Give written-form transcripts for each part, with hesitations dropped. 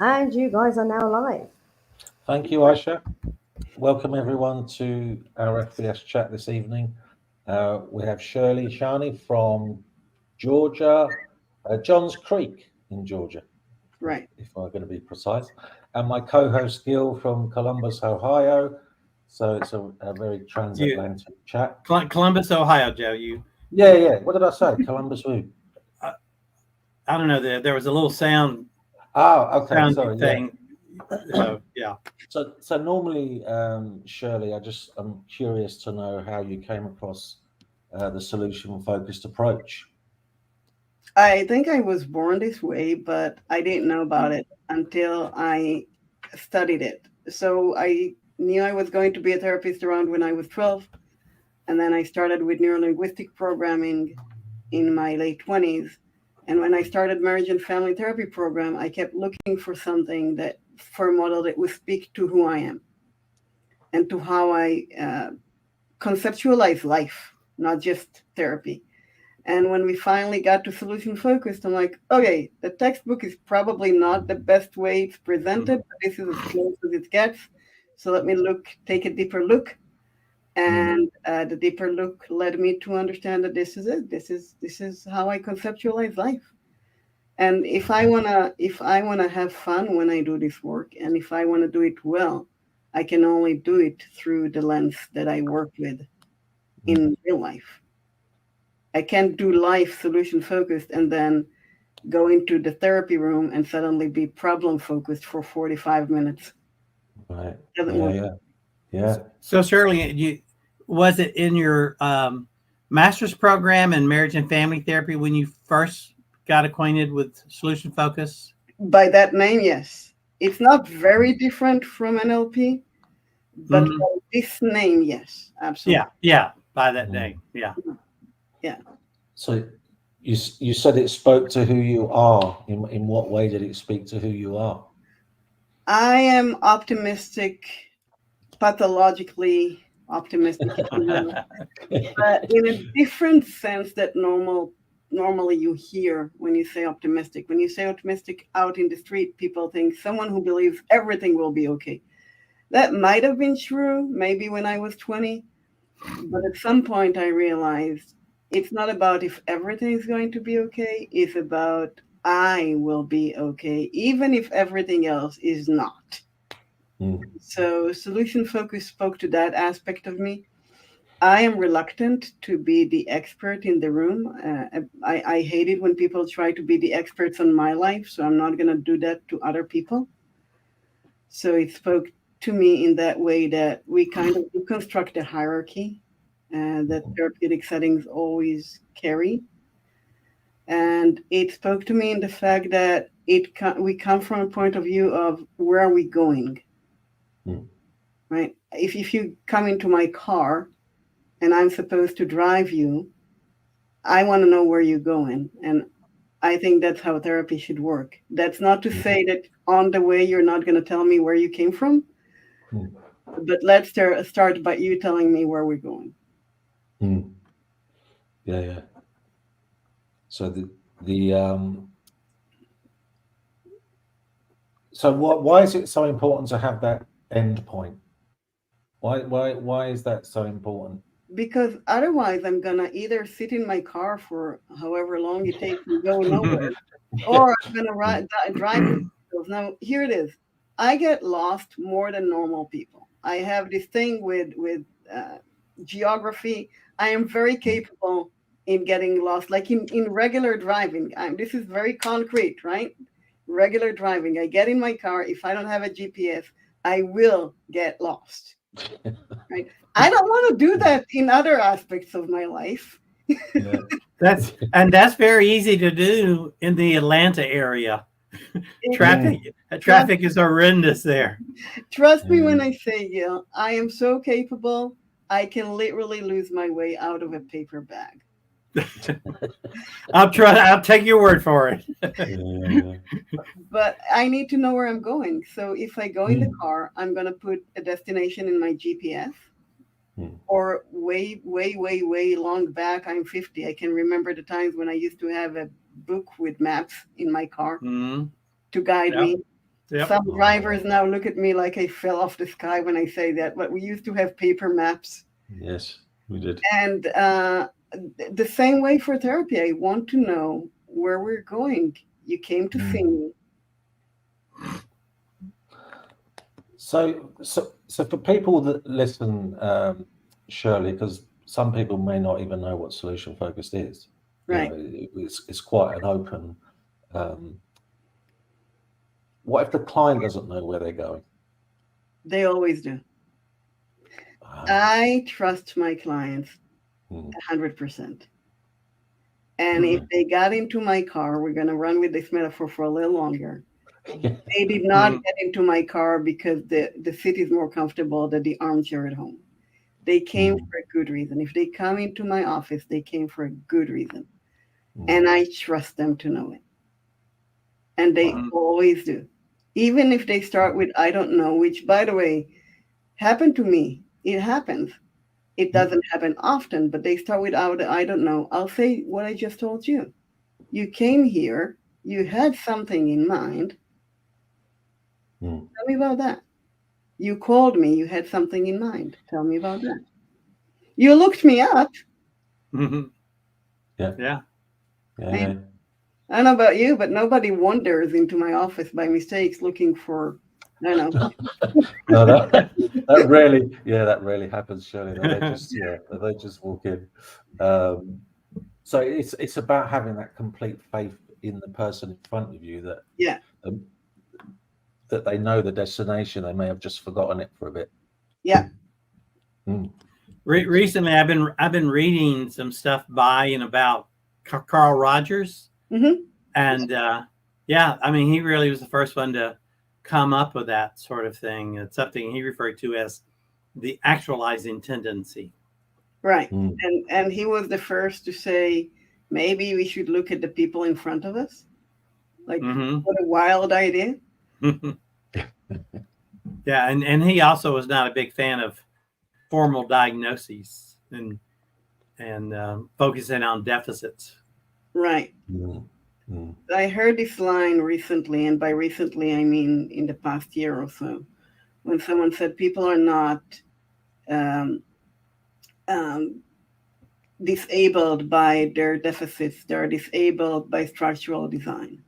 And you guys are now live. Thank you, Ayse. Welcome everyone to our FBS chat this evening. We have Shirley Shani from Georgia, Johns Creek in Georgia, Right. if I'm going to be precise, and my co-host Gil from Columbus, Ohio. So it's a very transatlantic chat. Columbus, Ohio, Joe. Yeah. What did I say? Columbus who? I don't know. There was a little sound. Oh, okay. Sound Sorry. thing. So yeah. So normally, Shirley, I'm curious to know how you came across the solution-focused approach. I think I was born this way, but I didn't know about it until I studied it. So I knew I was going to be a therapist around when I was 12. And then I started with neurolinguistic programming in my late 20s. And when I started marriage and family therapy program, I kept looking for something for a model that would speak to who I am and to how I conceptualize life, not just therapy. And when we finally got to solution focused, I'm like, okay, the textbook is probably not the best way it's presented, but this is as close as it gets. So let me take a deeper look. And the deeper look led me to understand that this is it. This is how I conceptualize life. And if I wanna have fun when I do this work, and if I wanna do it well, I can only do it through the lens that I work with in real life. I can't do life solution focused and then go into the therapy room and suddenly be problem focused for 45 minutes. Right. Doesn't work. Yeah. So Shirley, was it in your master's program in marriage and family therapy when you first got acquainted with solution focus? By that name, yes. It's not very different from NLP, but by this name, yes, absolutely. Yeah. By that name, yeah. So you said it spoke to who you are. In what way did it speak to who you are? I am optimistic, pathologically optimistic, if you will, but in a different sense that normally you hear when you say optimistic. When you say optimistic out in the street, people think someone who believes everything will be okay. That might have been true maybe when I was 20, but at some point I realized it's not about if everything is going to be okay, it's about I will be okay, even if everything else is not. So solution focus spoke to that aspect of me. I am reluctant to be the expert in the room. I hate it when people try to be the experts on my life, so I'm not going to do that to other people. So it spoke to me in that way that we kind of deconstruct the hierarchy that therapeutic settings always carry. And it spoke to me in the fact that we come from a point of view of where are we going, right? If you come into my car and I'm supposed to drive you, I want to know where you're going. And I think that's how therapy should work. That's not to say that on the way you're not going to tell me where you came from, but let's start by you telling me where we're going. Yeah. So why is it so important to have that end point? Why is that so important? Because otherwise I'm gonna either sit in my car for however long it takes to go nowhere, or I'm gonna drive in circles. Now here it is. I get lost more than normal people. I have this thing with geography. I am very capable in getting lost, like in regular driving. This is very concrete, right? Regular driving. I get in my car. If I don't have a GPS, I will get lost. Right? I don't want to do that in other aspects of my life. Yeah. That's very easy to do in the Atlanta area. Traffic is horrendous there. Trust me when I say, Gil, I am so capable, I can literally lose my way out of a paper bag. I'll take your word for it. But I need to know where I'm going. So if I go in the car, I'm going to put a destination in my GPS. Or way long back, I'm 50. I can remember the times when I used to have a book with maps in my car to guide me. Yep. Some drivers now look at me like I fell off the sky when I say that, but we used to have paper maps. Yes, we did. And the same way for therapy, I want to know where we're going. You came to see me. So for people that listen, Shirley, because some people may not even know what solution focused is. Right. It's quite an open. What if the client doesn't know where they're going? They always do. I trust my clients 100%. And if they got into my car, we're going to run with this metaphor for a little longer. They did not get into my car because the seat is more comfortable than the armchair at home. They came for a good reason. If they come into my office, they came for a good reason. And I trust them to know it. And they always do. Even if they start with, I don't know, which, by the way, happened to me. It happens. It doesn't happen often, but they start with, I don't know. I'll say what I just told you. You came here. You had something in mind. Tell me about that. You called me. You had something in mind. Tell me about that. You looked me up. Yeah. I don't know about you, but nobody wanders into my office by mistakes looking for, I don't know. No, that rarely happens, Shirley. They just walk in. So it's about having that complete faith in the person in front of you that they know the destination. They may have just forgotten it for a bit. Yeah. Recently, I've been reading some stuff by and about Carl Rogers, and I mean, he really was the first one to come up with that sort of thing. It's something he referred to as the actualizing tendency. Right, and he was the first to say maybe we should look at the people in front of us. Like, what a wild idea. Yeah, and he also was not a big fan of formal diagnoses and focusing on deficits. Right. I heard this line recently, and by recently I mean in the past year or so, when someone said people are not disabled by their deficits, they're disabled by structural design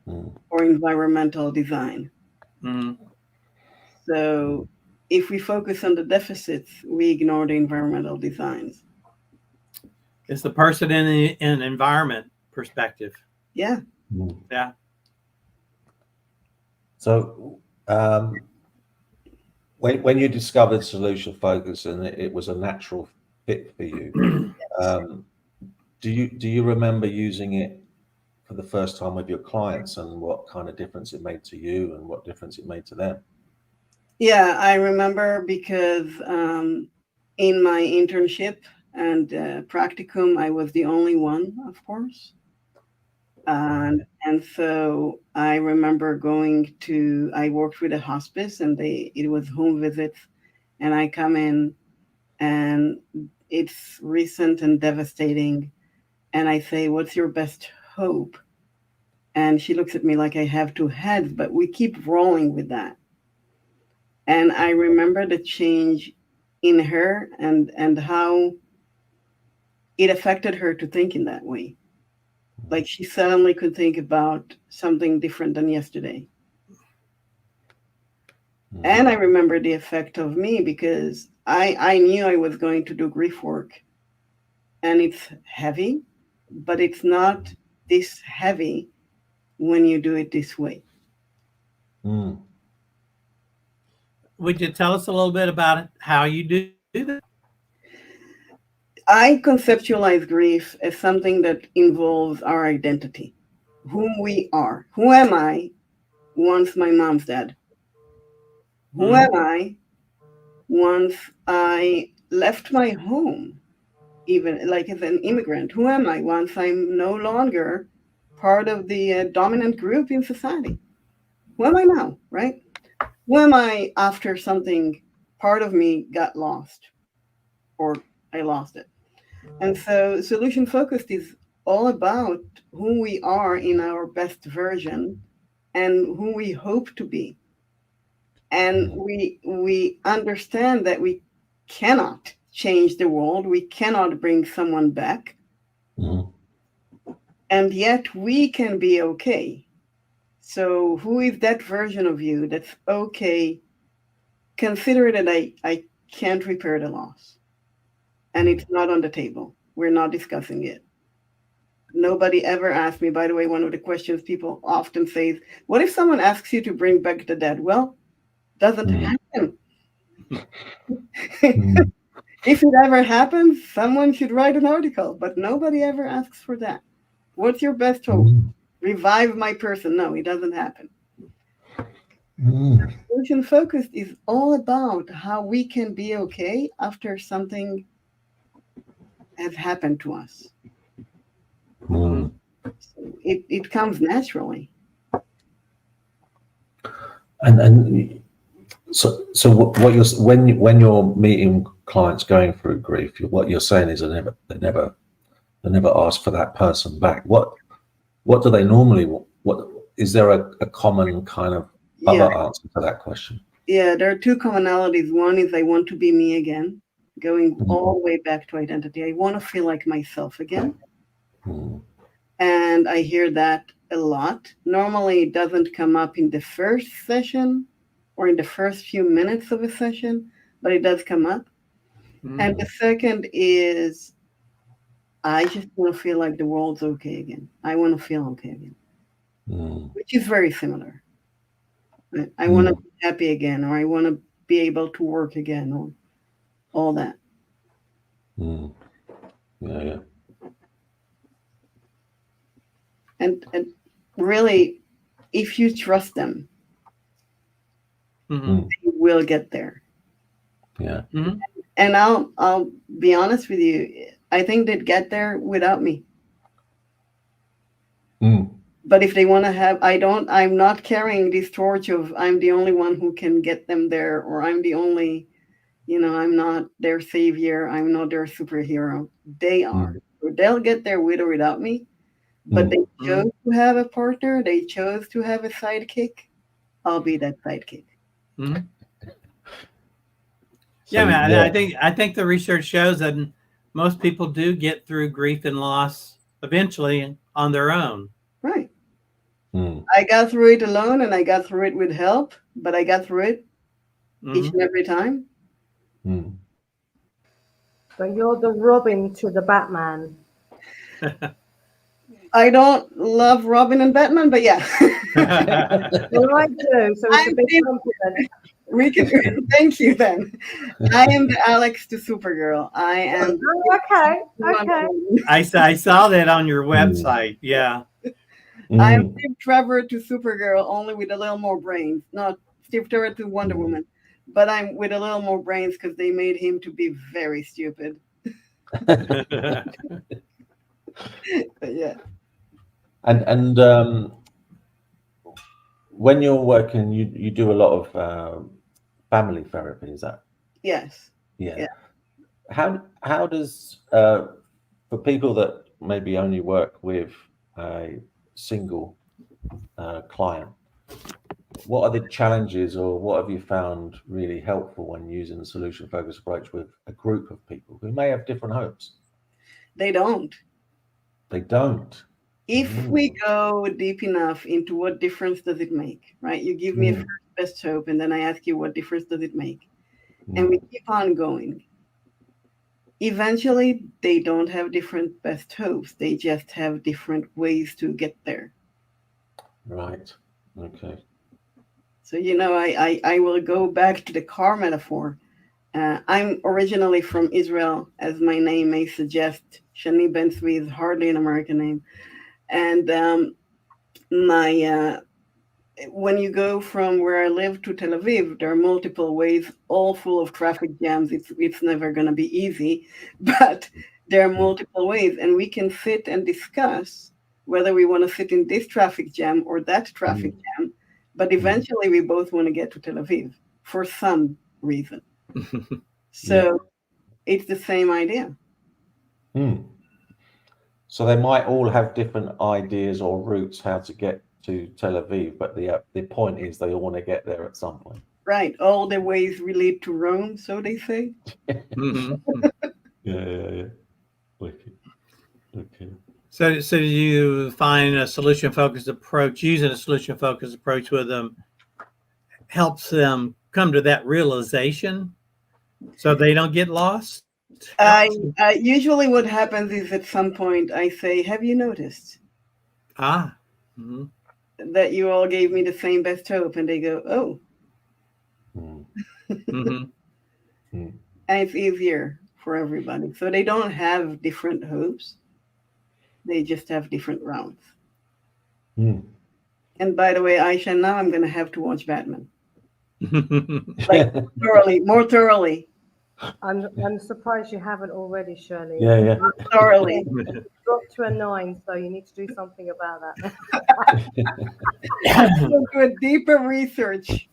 or environmental design. So if we focus on the deficits, we ignore the environmental designs. It's the person in an environment perspective. Yeah. Yeah. So when you discovered solution focus and it was a natural fit for you, do you remember using it for the first time with your clients and what kind of difference it made to you and what difference it made to them? Yeah, I remember because in my internship and practicum, I was the only one, of course. And so I remember I worked with a hospice and it was home visits, and I come in and it's recent and devastating. And I say, what's your best hope? And she looks at me like I have two heads, but we keep rolling with that. And I remember the change in her and how it affected her to think in that way. Like she suddenly could think about something different than yesterday. And I remember the effect of me because I knew I was going to do grief work. And it's heavy, but it's not this heavy when you do it this way. Would you tell us a little bit about it, how you do that? I conceptualize grief as something that involves our identity, whom we are. Who am I once my mom's dead? Who am I once I left my home, even like as an immigrant? Who am I once I'm no longer part of the dominant group in society? Who am I now, right? Who am I after something, part of me got lost or I lost it? And so solution focused is all about who we are in our best version and who we hope to be. And we understand that we cannot change the world. We cannot bring someone back. And yet we can be okay. So who is that version of you that's okay? Consider that I can't repair the loss. And it's not on the table. We're not discussing it. Nobody ever asked me, by the way, one of the questions people often say is, what if someone asks you to bring back the dead? Well, doesn't happen. If it ever happens, someone should write an article, but nobody ever asks for that. What's your best hope? Revive my person. No, it doesn't happen. Solution focused is all about how we can be okay after something has happened to us. So it comes naturally. And so what you're when you're meeting clients going through grief, what you're saying is they never ask for that person back. What do they normally? What is there a common kind of other answer to that question? Yeah, there are two commonalities. One is I want to be me again, going all the way back to identity. I want to feel like myself again. And I hear that a lot. Normally, it doesn't come up in the first session or in the first few minutes of a session, but it does come up. And the second is I just want to feel like the world's okay again. I want to feel okay again, which is very similar. I want to be happy again, or I want to be able to work again, or all that. Yeah. And really, if you trust them, you will get there. Yeah. And I'll be honest with you. I think they'd get there without me. But if they want to have, I'm not carrying this torch of I'm the only one who can get them there, or I'm the only, I'm not their savior. I'm not their superhero. They are. So they'll get there with or without me. But they chose to have a partner. They chose to have a sidekick. I'll be that sidekick. Yeah, man. I think the research shows that most people do get through grief and loss eventually on their own. Right. I got through it alone, and I got through it with help, but I got through it each and every time. So you're the Robin to the Batman. I don't love Robin and Batman, but yeah. Well, I do, so it's a big compliment. Thank you, then. I am the Alex to Supergirl. I am. Okay. I saw that on your website. Yeah. I am Steve Trevor to Supergirl, only with a little more brains. Not Steve Trevor to Wonder Woman, but I'm with a little more brains because they made him to be very stupid. But yeah. And when you're working, you do a lot of family therapy, is that? Yes. Yeah. How does for people that maybe only work with a single client, what are the challenges, or what have you found really helpful when using the solution focused approach with a group of people who may have different hopes? They don't. If we go deep enough into what difference does it make, right? You give me a first best hope, and then I ask you what difference does it make? And we keep on going. Eventually, they don't have different best hopes. They just have different ways to get there. Right. Okay. So, I will go back to the car metaphor. I'm originally from Israel, as my name may suggest. Shani Ben Tzvi is hardly an American name. And when you go from where I live to Tel Aviv, there are multiple ways, all full of traffic jams. It's never going to be easy, but there are multiple ways, and we can sit and discuss whether we want to sit in this traffic jam or that traffic jam. But eventually, we both want to get to Tel Aviv for some reason. So it's the same idea. So they might all have different ideas or routes how to get to Tel Aviv, but the point is they all want to get there at some point. Right. All the ways relate to Rome, so they say. Yeah. Okay. So do you find a solution-focused approach, using a solution-focused approach with them, helps them come to that realization so they don't get lost? Usually what happens is at some point I say, have you noticed that you all gave me the same best hope? And they go, oh. And it's easier for everybody. So they don't have different hopes. They just have different rounds. And by the way, Ayse, now I'm going to have to watch Batman. Like more thoroughly. I'm surprised you haven't already, Shirley. Yeah. Thoroughly. Got to a 9, so you need to do something about that. Do a deeper research.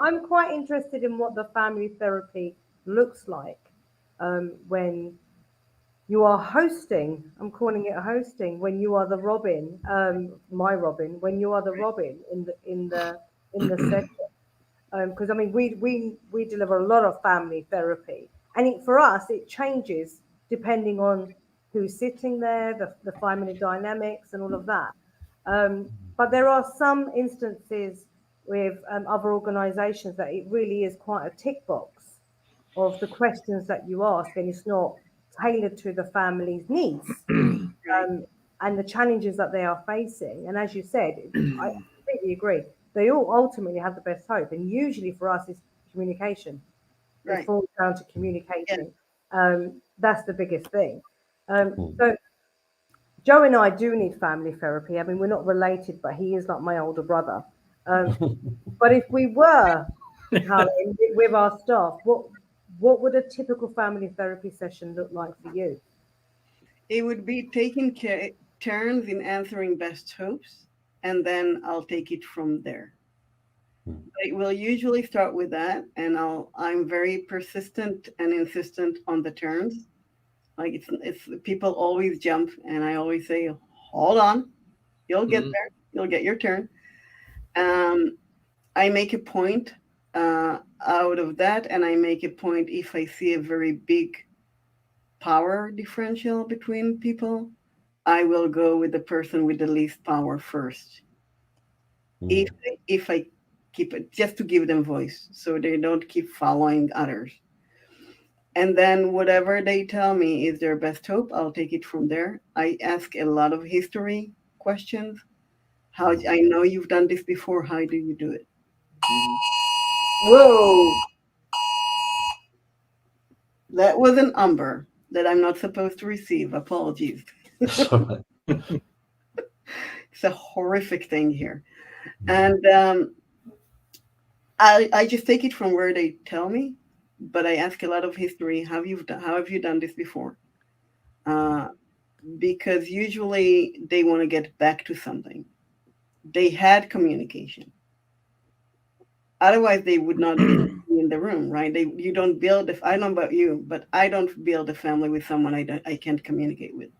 I'm quite interested in what the family therapy looks like when you are hosting. I'm calling it a hosting. When you are the Robin, my Robin. When you are the Robin in the session. Because I mean, we deliver a lot of family therapy, and for us it changes depending on who's sitting there, the family dynamics, and all of that. But there are some instances with other organisations that it really is quite a tick box of the questions that you ask, and it's not tailored to the family's needs and the challenges that they are facing. And as you said, I completely agree. They all ultimately have the best hope, and usually for us it's communication. It falls down to communication. That's the biggest thing. So Joe and I do need family therapy. I mean, we're not related, but he is like my older brother. But if we were with our staff, what would a typical family therapy session look like for you? It would be taking turns in answering best hopes, and then I'll take it from there. It will usually start with that, and I'm very persistent and insistent on the terms. Like it's people always jump, and I always say, hold on, you'll get there, you'll get your turn. I make a point out of that, and I make a point if I see a very big power differential between people, I will go with the person with the least power first. If I keep it, just to give them voice, so they don't keep following others. And then whatever they tell me is their best hope, I'll take it from there. I ask a lot of history questions. How I know you've done this before. How do you do it? Whoa. That was an umber that I'm not supposed to receive. Apologies. It's a horrific thing here. And I just take it from where they tell me, but I ask a lot of history. How have you done this before? Because usually they want to get back to something. They had communication. Otherwise, they would not be in the room, right? You don't build. I don't know about you, but I don't build a family with someone I can't communicate with.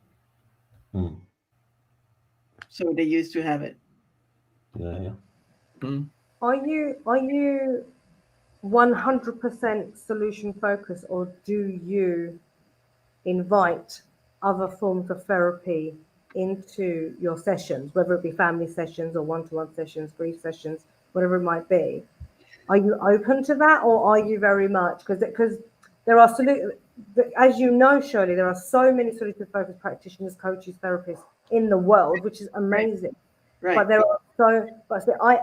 So they used to have it. Yeah. Are you 100% solution focused, or do you invite other forms of therapy into your sessions, whether it be family sessions or one-to-one sessions, grief sessions, whatever it might be? Are you open to that, or are you very much, because there are as you know, Shirley, there are so many solution focused practitioners, coaches, therapists in the world, which is amazing. Right. But there are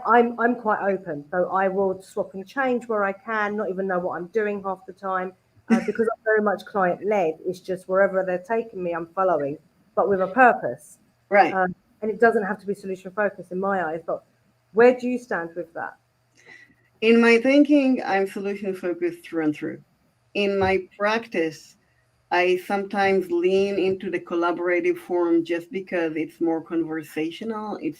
I'm quite open, so I will swap and change where I can, not even know what I'm doing half the time, because I'm very much client led. It's just wherever they're taking me, I'm following, but with a purpose. Right. And it doesn't have to be solution focused in my eyes. But where do you stand with that? In my thinking, I'm solution focused through and through. In my practice, I sometimes lean into the collaborative form just because it's more conversational. It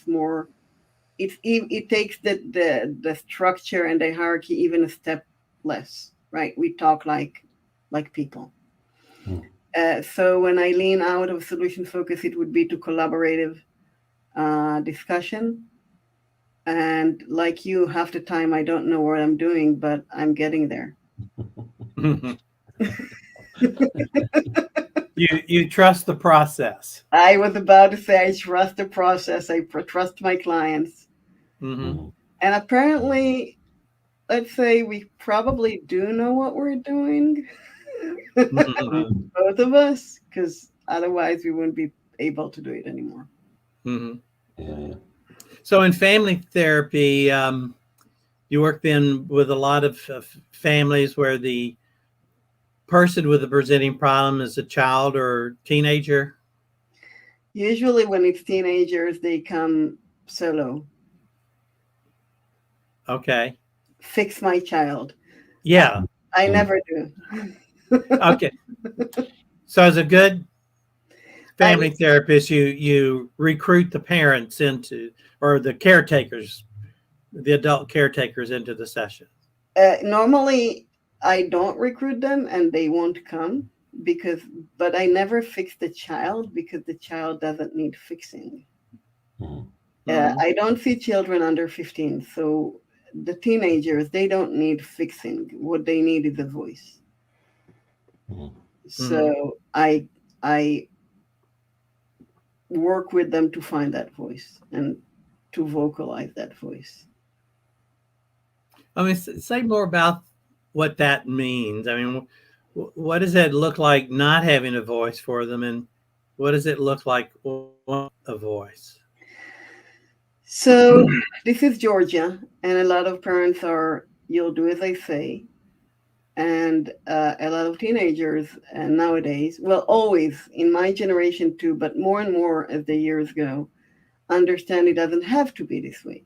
takes the structure and the hierarchy even a step less, right? We talk like people. So when I lean out of solution focus, it would be to collaborative discussion. And like you, half the time I don't know what I'm doing, but I'm getting there. You trust the process. I was about to say I trust the process. I trust my clients. Mm-hmm. And apparently, let's say we probably do know what we're doing, both of us, because otherwise we wouldn't be able to do it anymore. Mm-hmm. Yeah. So in family therapy, you work then with a lot of families where the person with the presenting problem is a child or teenager? Usually when it's teenagers, they come solo. Okay. Fix my child. Yeah. I never do. Okay. So as a good family therapist, you recruit the parents into, or the caretakers, the adult caretakers into the session. Normally, I don't recruit them and they won't come but I never fix the child because the child doesn't need fixing. I don't see children under 15. So the teenagers, they don't need fixing. What they need is a voice. So I work with them to find that voice and to vocalize that voice. I mean, say more about what that means. I mean, what does it look like not having a voice for them, and what does it look like want a voice? So this is Georgia, and a lot of parents are, you'll do as I say. And a lot of teenagers nowadays, well, always in my generation too, but more and more as the years go, understand it doesn't have to be this way.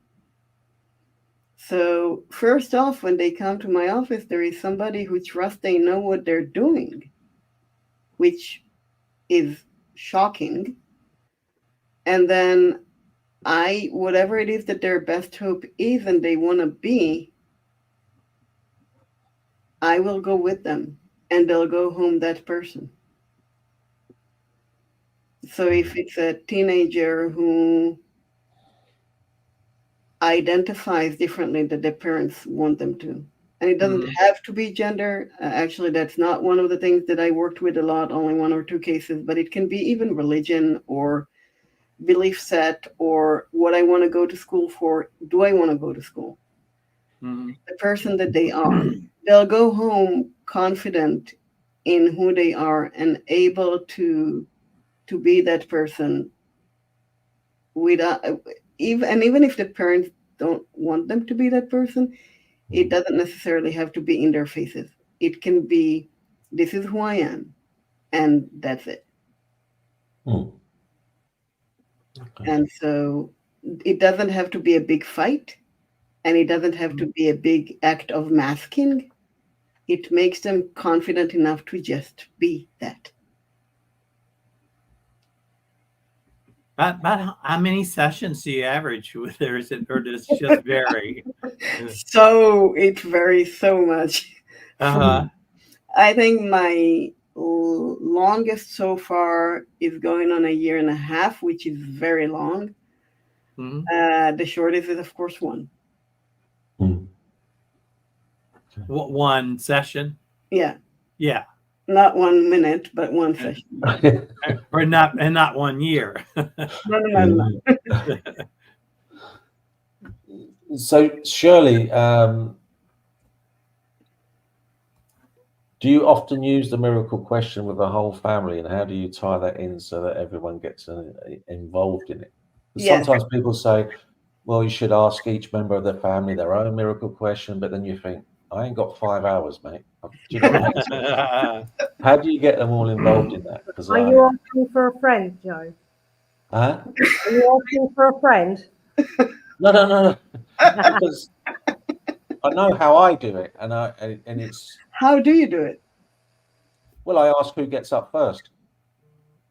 So first off, when they come to my office, there is somebody who trusts they know what they're doing, which is shocking. And then whatever it is that their best hope is and they want to be, I will go with them and they'll go home that person. So if it's a teenager who identifies differently than their parents want them to, and it doesn't have to be gender. Actually, that's not one of the things that I worked with a lot, only 1 or 2 cases, but it can be even religion or belief set or what I want to go to school for. Do I want to go to school? The person that they are. They'll go home confident in who they are and able to be that person without even if the parents don't want them to be that person, it doesn't necessarily have to be in their faces. It can be, this is who I am, and that's it. Okay. And so it doesn't have to be a big fight, and it doesn't have to be a big act of masking. It makes them confident enough to just be that. About how many sessions do you average with there? Is it, or does it just vary? So it varies so much. I think my longest so far is going on 1.5 years, which is very long. The shortest is, of course, 1. One session? Yeah. Yeah. Not 1 minute, but 1 session. Or not 1 year. No. So, Shirley, do you often use the miracle question with the whole family, and how do you tie that in so that everyone gets involved in it? Yes. Sometimes people say, well, you should ask each member of the family their own miracle question, but then you think, I ain't got 5 hours, mate. Do you know what I mean? How do you get them all involved in that? Are you asking for a friend, Joe? Huh? Are you asking for a friend? No. Because I know how I do it, and it's. How do you do it? Well, I ask who gets up first.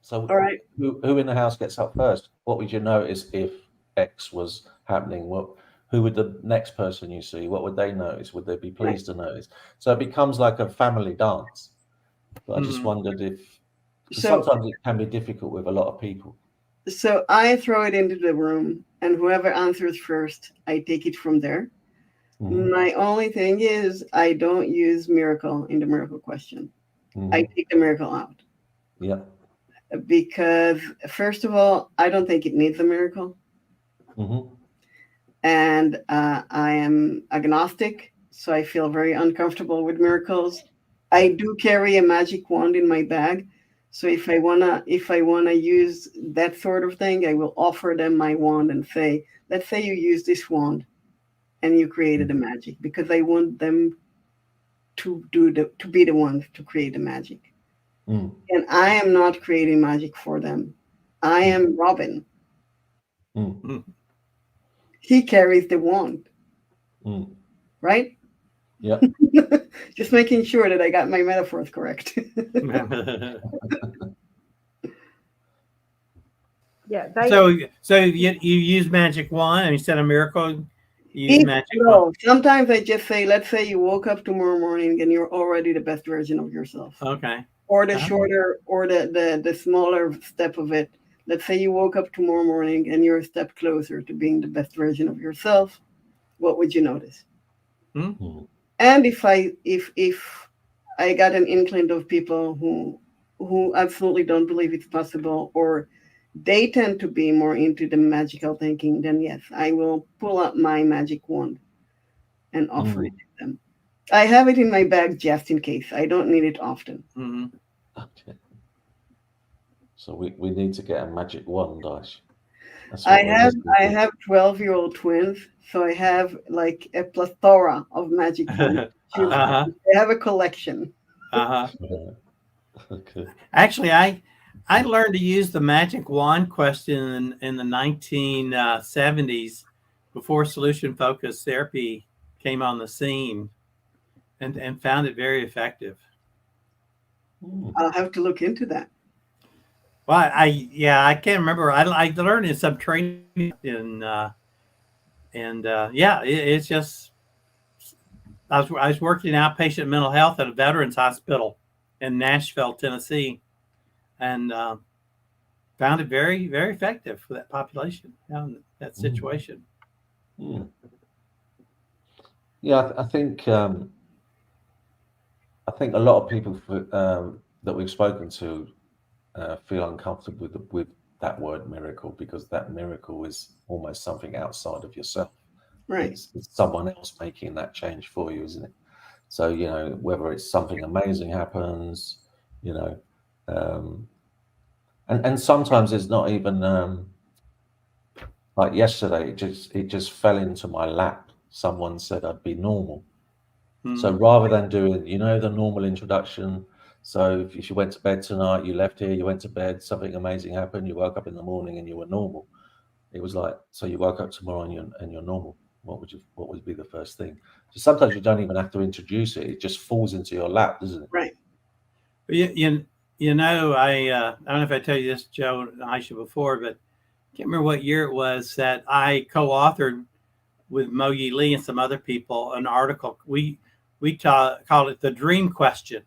So, all right, who in the house gets up first? What would you notice if X was happening? Who would the next person you see? What would they notice? Would they be pleased to notice? So it becomes like a family dance. But I just wondered if So sometimes it can be difficult with a lot of people. so I throw it into the room, and whoever answers first, I take it from there. My only thing is I don't use miracle in the miracle question. I take the miracle out. Yeah. Because first of all, I don't think it needs a miracle. And I am agnostic, so I feel very uncomfortable with miracles. I do carry a magic wand in my bag. So if I wanna use that sort of thing, I will offer them my wand and say, let's say you use this wand and you created a magic, because I want them to be the ones to create the magic. And I am not creating magic for them. I am Robin. He carries the wand. Right? Yeah. Just making sure that I got my metaphors correct. Yeah. So you use magic wand instead of miracle. You use magic wand. Sometimes I just say, let's say you woke up tomorrow morning and you're already the best version of yourself. Okay. Or the shorter or the smaller step of it. Let's say you woke up tomorrow morning and you're a step closer to being the best version of yourself. What would you notice? And if I got an inkling of people who absolutely don't believe it's possible, or they tend to be more into the magical thinking, then yes, I will pull out my magic wand and offer it to them. I have it in my bag just in case. I don't need it often. Okay. So we need to get a magic wand, Ayse. I have 12-year-old twins, so I have like a plethora of magic wands. I have a collection. Okay. Actually, I learned to use the magic wand question in the 1970s, before solution focused therapy came on the scene, and found it very effective. I'll have to look into that. Well, I can't remember. I learned in some training it's just I was working in outpatient mental health at a veterans hospital in Nashville, Tennessee, and found it very, very effective for that population, that situation. Yeah, I think a lot of people that we've spoken to feel uncomfortable with that word miracle, because that miracle is almost something outside of yourself. Right. It's someone else making that change for you, isn't it? So, whether it's something amazing happens, and sometimes it's not even like yesterday. It just fell into my lap. Someone said I'd be normal. So rather than doing, the normal introduction, so if you went to bed tonight, you left here, you went to bed, something amazing happened, you woke up in the morning and you were normal. It was like, so you woke up tomorrow and you're normal. What would be the first thing? So sometimes you don't even have to introduce it; it just falls into your lap, doesn't it? Right. I don't know if I tell you this, Joe and Ayse, before, but I can't remember what year it was that I co-authored with Mogi Lee and some other people an article. We called it the Dream Question,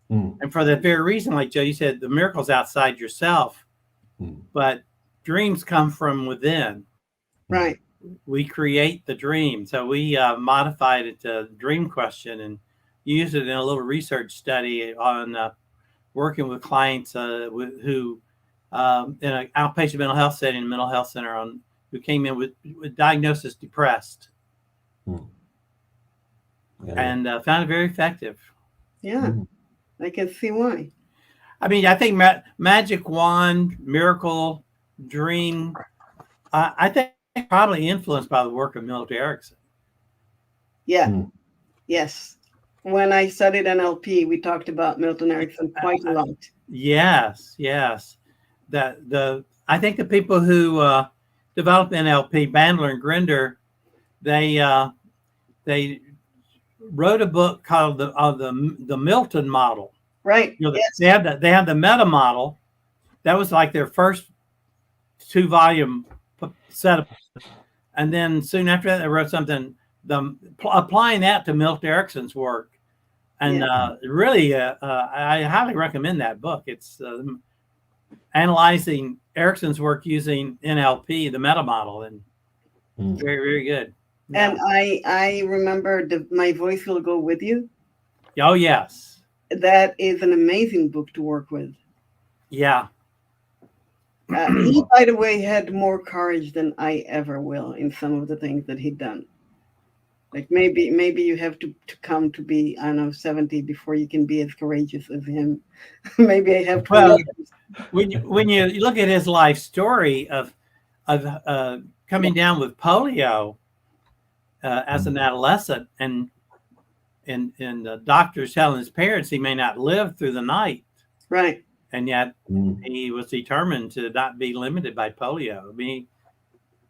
and for that very reason, like Joe, you said, the miracle's outside yourself, but dreams come from within. Right. We create the dream. So we modified it to Dream Question and used it in a little research study on working with clients who in an outpatient mental health setting, mental health center, who came in with diagnosis depressed, and found it very effective. Yeah, I can see why. I mean, I think magic wand, miracle, dream, I think probably influenced by the work of Milton Erickson. Yeah. Yes. When I studied NLP, we talked about Milton Erickson quite a lot. Yes. I think the people who developed NLP, Bandler and Grinder, they wrote a book called the Milton model. Right. Yes. They had the meta model. That was like their first 2-volume set of, and then soon after that they wrote something applying that to Milton Erickson's work, And really, I highly recommend that book. It's analyzing Erickson's work using NLP, the meta model, and very, very good. And I remember My Voice Will Go With You. Oh, yes. That is an amazing book to work with. Yeah. He, by the way, had more courage than I ever will in some of the things that he'd done. Like maybe you have to come to be, I don't know, 70 before you can be as courageous as him. Maybe I have 20 years. When you look at his life story of coming down with polio as an adolescent, and the doctors telling his parents he may not live through the night, right? And yet he was determined to not be limited by polio. I mean,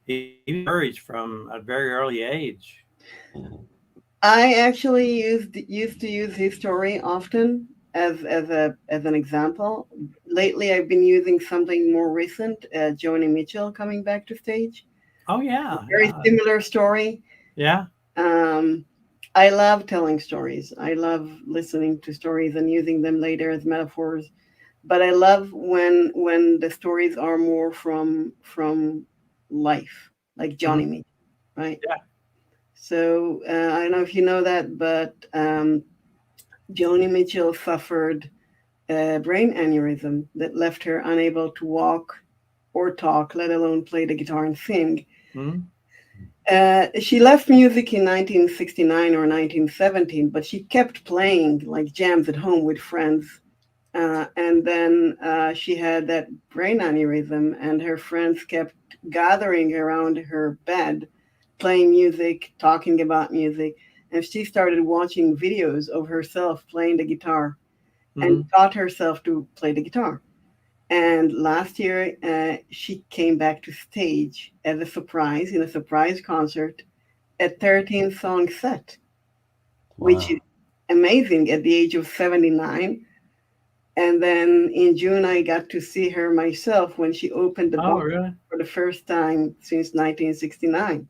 he encouraged from a very early age. I actually used to use his story often as an example. Lately, I've been using something more recent, Joni Mitchell coming back to stage. Oh yeah, very similar story. Yeah. I love telling stories. I love listening to stories and using them later as metaphors. But I love when the stories are more from life, like Joni Mitchell, right? Yeah. So I don't know if you know that, but Joni Mitchell suffered a brain aneurysm that left her unable to walk or talk, let alone play the guitar and sing. She left music in 1969 or 1917, but she kept playing like jams at home with friends. And then she had that brain aneurysm, and her friends kept gathering around her bed, playing music, talking about music. And she started watching videos of herself playing the guitar and taught herself to play the guitar. And last year, she came back to stage as a surprise, in a surprise concert, a 13-song set, which is amazing at the age of 79. And then in June, I got to see her myself when she opened the box for the first time since 1969.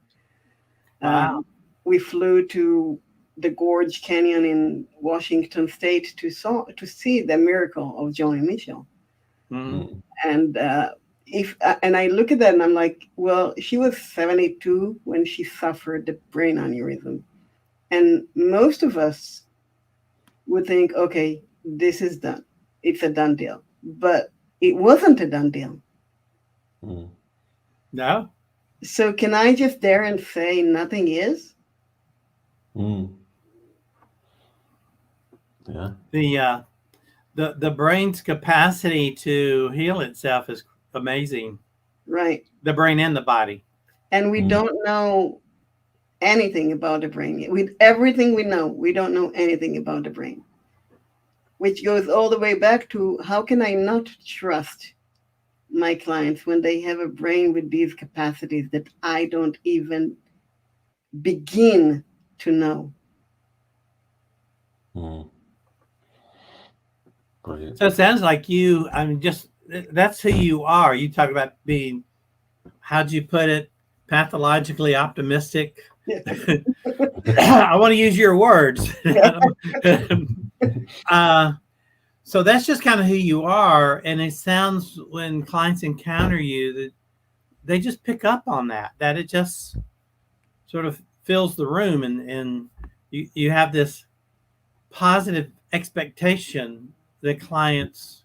Wow. We flew to the Gorge Canyon in Washington State to see the miracle of Joni Mitchell. And and I look at that and I'm like, well, she was 72 when she suffered the brain aneurysm. And most of us would think, okay, this is done. It's a done deal. But it wasn't a done deal. No. So can I just dare and say nothing is? Yeah. The brain's capacity to heal itself is amazing. Right. The brain and the body. And we don't know anything about the brain. With everything we know, we don't know anything about the brain. Which goes all the way back to, how can I not trust my clients when they have a brain with these capacities that I don't even begin to know? Brilliant. So it sounds like that's who you are. You talk about being, how'd you put it, pathologically optimistic. I want to use your words. So that's just kind of who you are. And it sounds, when clients encounter you, that they just pick up on that it just sort of fills the room, and you have this positive expectation that clients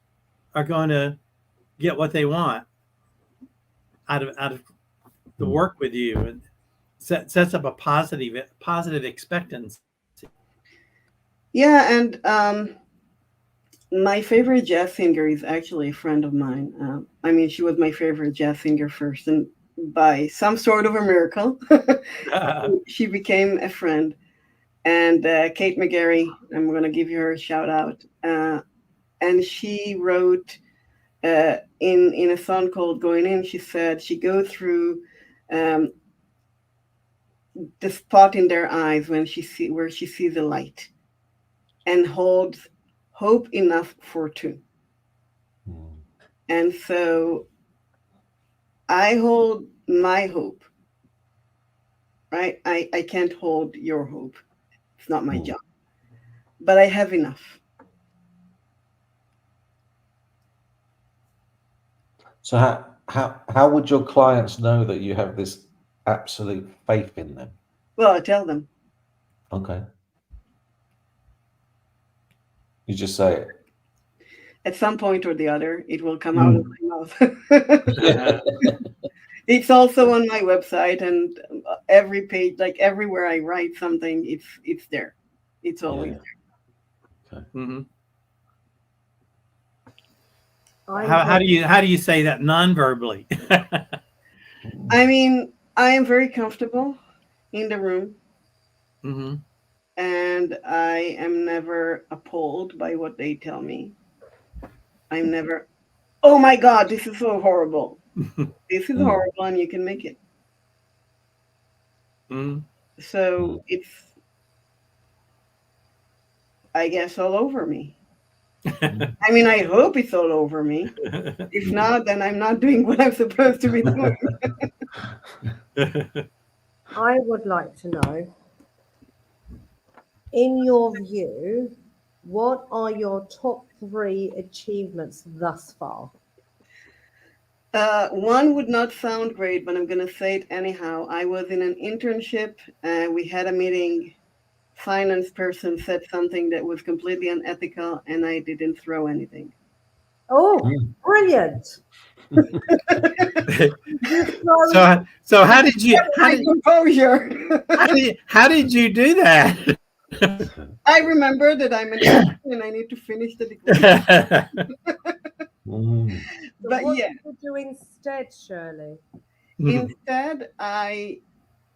are going to get what they want out of the work with you, and sets up a positive expectancy. Yeah, and my favorite jazz singer is actually a friend of mine. I mean, she was my favorite jazz singer first, and by some sort of a miracle, she became a friend. And Kate McGarry, I'm going to give her a shout out. And she wrote in a song called Going In, she said she goes through the spot in their eyes where she sees the light, and holds hope enough for two. And so I hold my hope, right? I can't hold your hope. It's not my job. but I have enough. So how would your clients know that you have this absolute faith in them? Well, I tell them. Okay. You just say it. At some point or the other, it will come out of my mouth. It's also on my website, and every page, like everywhere I write something, it's there. It's always there. Okay. Mm-hmm. How do you say that non-verbally? I mean, I am very comfortable in the room, Mm-hmm. and I am never appalled by what they tell me. I'm never, oh my God, this is so horrible. This is horrible, and you can make it. Mm-hmm. So it's, I guess, all over me. I mean, I hope it's all over me. If not, then I'm not doing what I'm supposed to be doing. I would like to know, in your view, what are your top 3 achievements thus far? One would not sound great, but I'm going to say it anyhow. I was in an internship, and we had a meeting. Finance person said something that was completely unethical, and I didn't throw anything. Oh, brilliant! So how did you composure? how did you do that? I remember that I'm an intern and I need to finish the degree. But what yeah, did you do instead, Shirley? Instead, I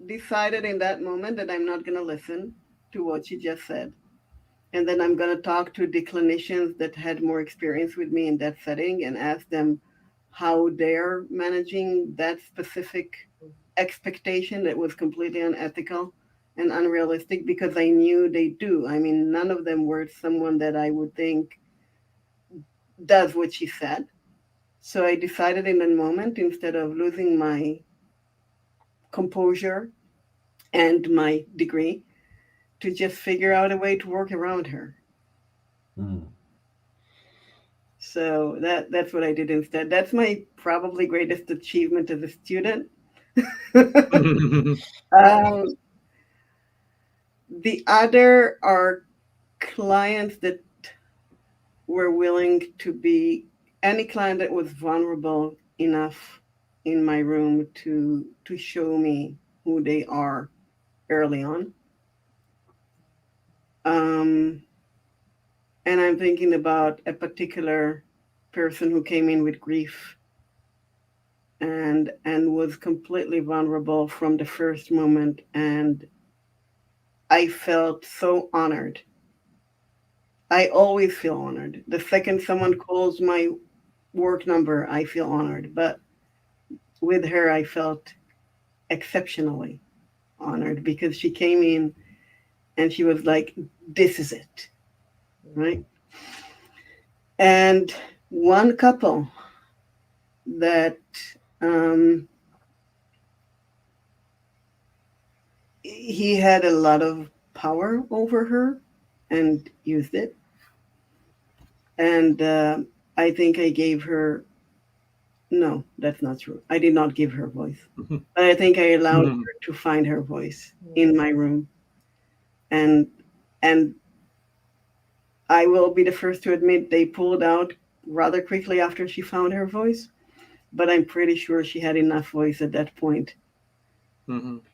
decided in that moment that I'm not going to listen to what she just said. And then I'm going to talk to the clinicians that had more experience with me in that setting and ask them how they're managing that specific expectation that was completely unethical and unrealistic, because I knew they do. I mean, none of them were someone that I would think does what she said. So I decided in that moment, instead of losing my composure and my degree, to just figure out a way to work around her. So that's what I did instead. That's my probably greatest achievement as a student. The other are clients that were willing to be, any client that was vulnerable enough in my room to show me who they are early on. And I'm thinking about a particular person who came in with grief and was completely vulnerable from the first moment. And I felt so honored. I always feel honored. The second someone calls my work number, I feel honored. But with her, I felt exceptionally honored, because she came in and she was like, this is it. Right? And one couple that he had a lot of power over her and used it. And I think I gave her, no, that's not true. I did not give her voice. But I think I allowed her to find her voice in my room. And I will be the first to admit they pulled out rather quickly after she found her voice, but I'm pretty sure she had enough voice at that point.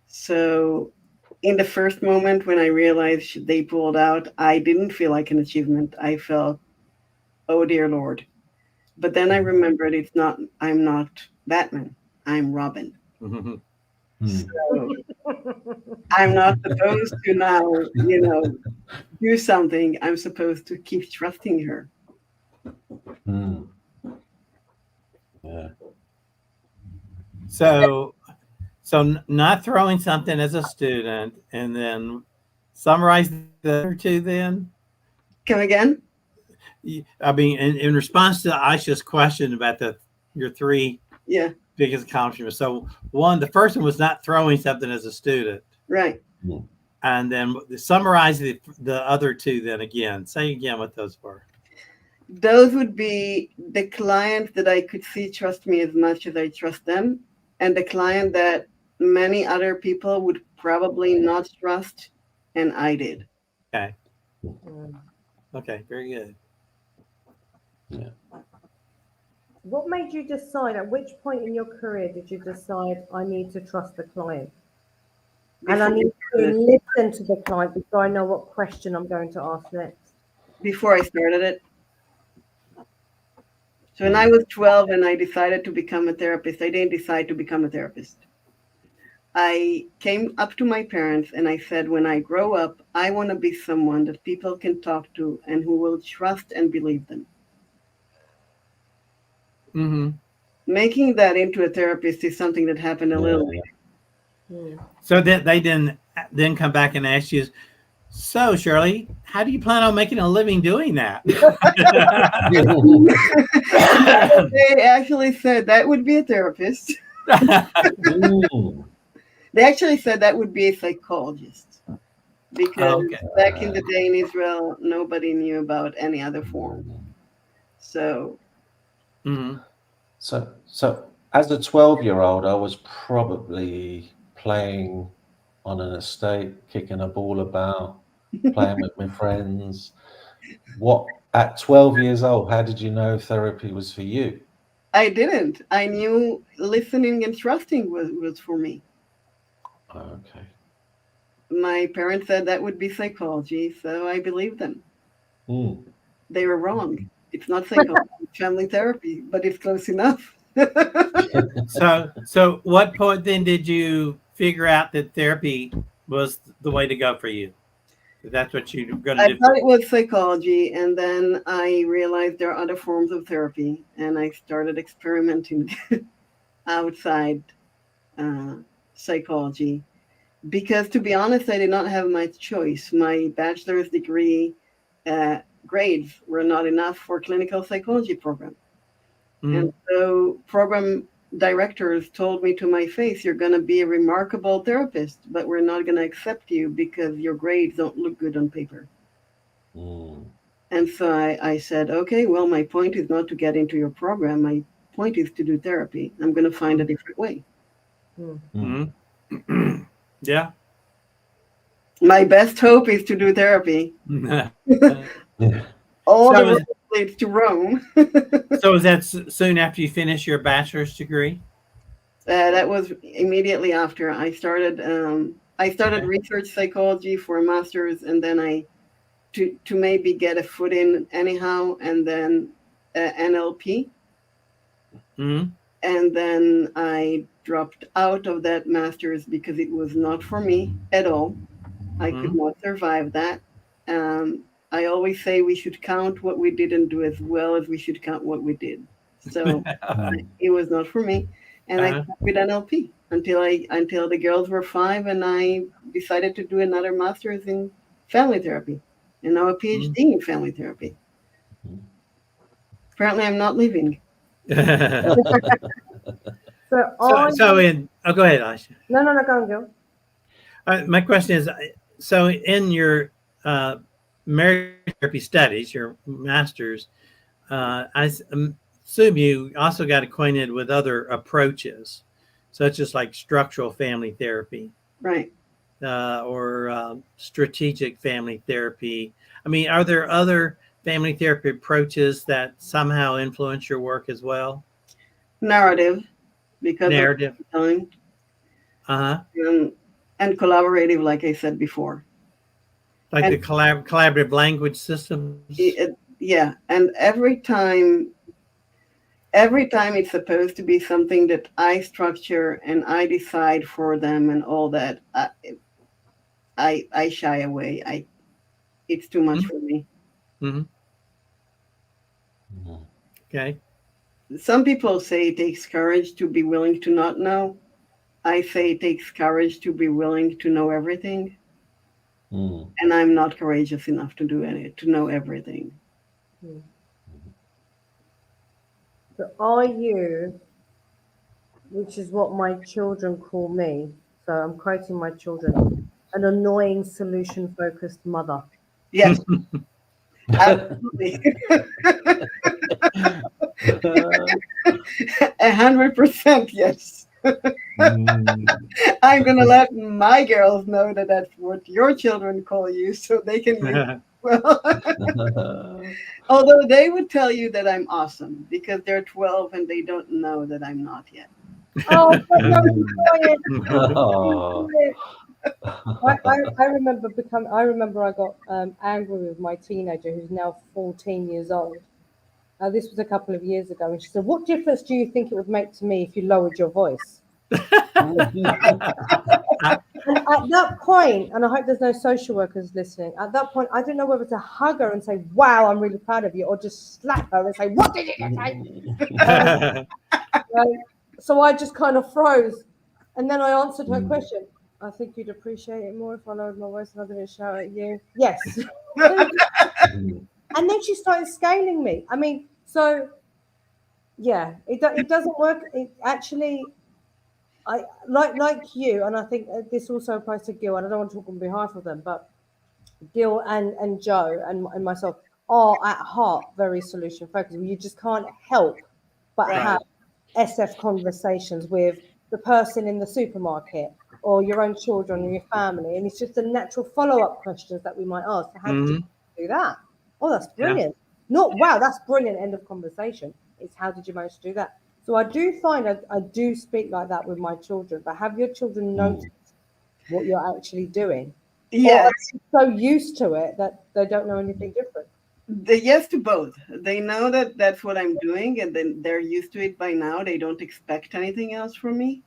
So in the first moment when I realized they pulled out, I didn't feel like an achievement. I felt, oh dear Lord. But then I remembered I'm not Batman, I'm Robin. So I'm not supposed to now, do something. I'm supposed to keep trusting her. Yeah. So not throwing something as a student, and then summarize the other two then? Come again? I mean, in response to Ayse's question about your 3 biggest accomplishments. So the first one was not throwing something as a student. Right. And then summarize the other two then again. Say again what those were. Those would be the client that I could see trust me as much as I trust them, and the client that many other people would probably not trust, and I did. Okay. Mm. Okay, very good. Yeah. What made you decide, at which point in your career did you decide I need to trust the client? And I need to listen to the client before I know what question I'm going to ask next. Before I started it. So when I was 12 and I decided to become a therapist, I didn't decide to become a therapist. I came up to my parents and I said, when I grow up, I want to be someone that people can talk to and who will trust and believe them. Mm-hmm. Making that into a therapist is something that happened a little later. Mm. So that they didn't then come back and ask you, so Shirley, how do you plan on making a living doing that? They actually said that would be a therapist. They actually said that would be a psychologist. Because back in the day in Israel, nobody knew about any other form. So, Mm-hmm. So as a 12-year-old, I was probably playing on an estate, kicking a ball about, playing with my friends. At 12 years old, how did you know therapy was for you? I didn't. I knew listening and trusting was for me. Okay. My parents said that would be psychology, so I believed them. They were wrong. It's not psychology, it's family therapy, but it's close enough. So what point then did you figure out that therapy was the way to go for you? That's what you're going to I do. thought it was psychology, and then I realized there are other forms of therapy, and I started experimenting outside psychology. Because to be honest, I did not have much choice. My bachelor's degree grades were not enough for clinical psychology program. And so program directors told me to my face, you're going to be a remarkable therapist, but we're not going to accept you because your grades don't look good on paper. And so I said, okay, well, my point is not to get into your program. My point is to do therapy. I'm going to find a different way. Yeah. My best hope is to do therapy. All the roads leads to Rome. So was that soon after you finished your bachelor's degree? That was immediately after I started. I started research psychology for a master's, and then to maybe get a foot in anyhow, and then NLP. And then I dropped out of that master's because it was not for me at all. I could not survive that. I always say we should count what we didn't do as well as we should count what we did. So it was not for me. And I stuck with NLP until the girls were 5, and I decided to do another master's in family therapy and now a PhD in family therapy. Apparently I'm not leaving. So go ahead, Ayse. No, go on, Gil. My question is, so in your marriage therapy studies, your master's, I assume you also got acquainted with other approaches, such as like structural family therapy, right? Or strategic family therapy. I mean, are there other family therapy approaches that somehow influence your work as well? Narrative, because narrative, time. And collaborative, like I said before. Like the collaborative language systems. Yeah, and every time it's supposed to be something that I structure and I decide for them and all that. I shy away. It's too much for me. Okay. Some people say it takes courage to be willing to not know. I say it takes courage to be willing to know everything. And I'm not courageous enough to to know everything. So are you, which is what my children call me, so I'm quoting my children, an annoying solution-focused mother? Yes. Absolutely. 100% yes. I'm gonna let my girls know that that's what your children call you, so they can use it well. Although they would tell you that I'm awesome because they're 12 and they don't know that I'm not yet. Oh, but no, quiet. Oh. I remember I got angry with my teenager who's now 14 years old. This was a couple of years ago, and she said, "What difference do you think it would make to me if you lowered your voice?" And at that point, and I hope there's no social workers listening, at that point, I didn't know whether to hug her and say, "Wow, I'm really proud of you," or just slap her and say, "What did you say?" So I just kind of froze. And then I answered her question. I think you'd appreciate it more if I lowered my voice and I didn't shout at you. Yes. And then she started scaling me. I mean, so yeah, it doesn't work. It actually, I like you, and I think this also applies to Gil, and I don't want to talk on behalf of them, but Gil and Joe and myself are at heart very solution focused. You just can't help but have SF conversations with the person in the supermarket or your own children or your family, and it's just a natural follow-up questions that we might ask. How did you do that? Oh, that's brilliant. Not wow, that's brilliant, end of conversation. It's how did you manage to do that? So I do find I do speak like that with my children, but have your children notice what you're actually doing? Yes. Or are they so used to it that they don't know anything different? Yes to both. They know that that's what I'm doing, and then they're used to it by now. They don't expect anything else from me.